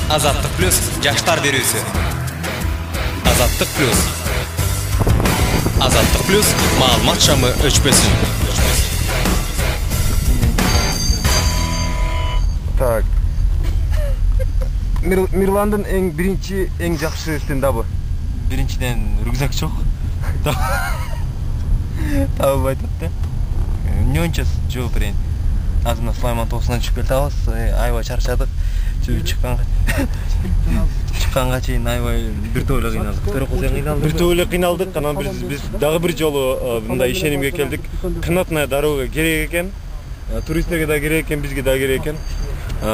Азаттык плюс жаштар берүүсү. Азаттык плюс. Азаттык плюс маалымат шамы өчпөсүн. Так. Мирландын биринчи эң жакшы стендабы. Биринчиден рюкзак жок. Табып айтат да. Эмне үчүн жооп берейин. Азырына Сулайман тоосунан чыгып келатабыз. Аябай чарчадык. Чыкканга чейин аябай бир тойло кыйналдык. Бир тойло кыйналдык. Анан биз дагы бир жолу мындай ишенимге келдик. Канатная дорога керек экен. Туристтерге да керек экен, бизге да керек экен.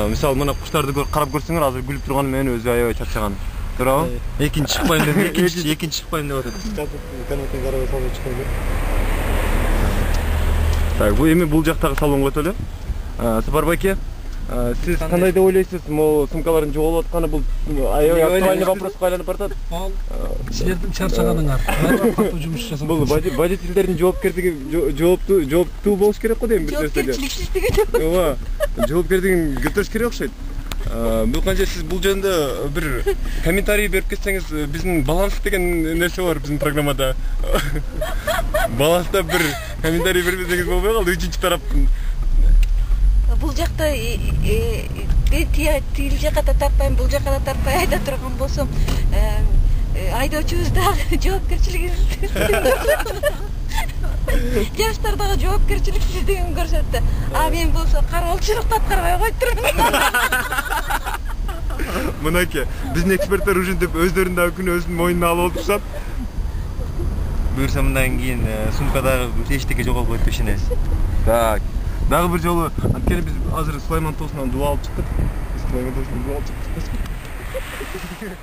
Мисалы мына куштарды карап көрсөңөр, азыр күлүп турган менен өзү аябай чарчаган. Туурабы? Экинчи чыкпайм деп, экинчи чыкпайм деп атат. Канатная дорога салып чыккан. Так, бул эми бул жактагы салонго өтөлү. Сапарбай аке, сиз кандай деп ойлойсуз? Могу сумкалардын жоголуп атканы бул аябай актуальный вопроско айланып баратат. Силердин чарчаганыңар. Катуу жумуш жасап. Бул водительдердин жооптуу болуш керек го дейм бир нерселер. Ооба, жоопкердигин көтөрүш керек окшойт. Бул канча сиз бул жөнүндө бир комментарий берип кетсеңиз, биздин баланс деген нерсе бар биздин программада. Баланста бир комментарий бербесеңиз болбой калды, үчүнчү тараптын. Бул жакта тил жакка да тартпайм, бул жакка да тартпай айда турган болсом, айдоочубуз дагы жоопкерчилигин жаштар дагы жоопкерчиликсиздигин көрсөттү. А мен болсо кароолчулукту аткарбай койуп турмун. Мынакей, биздин эксперттер ушинтип өздөрүн дагы күнөөсүн мойнуна алып отурушат. Буюрса мындан кийин сумкадагы эчтеке жоголбойт деп ишенебиз. Так. Дагы бир жолу анткени биз азыр Сулайман тоосунан дубал алып чыктык. Сулайман тоосунан дубал алып чыктык.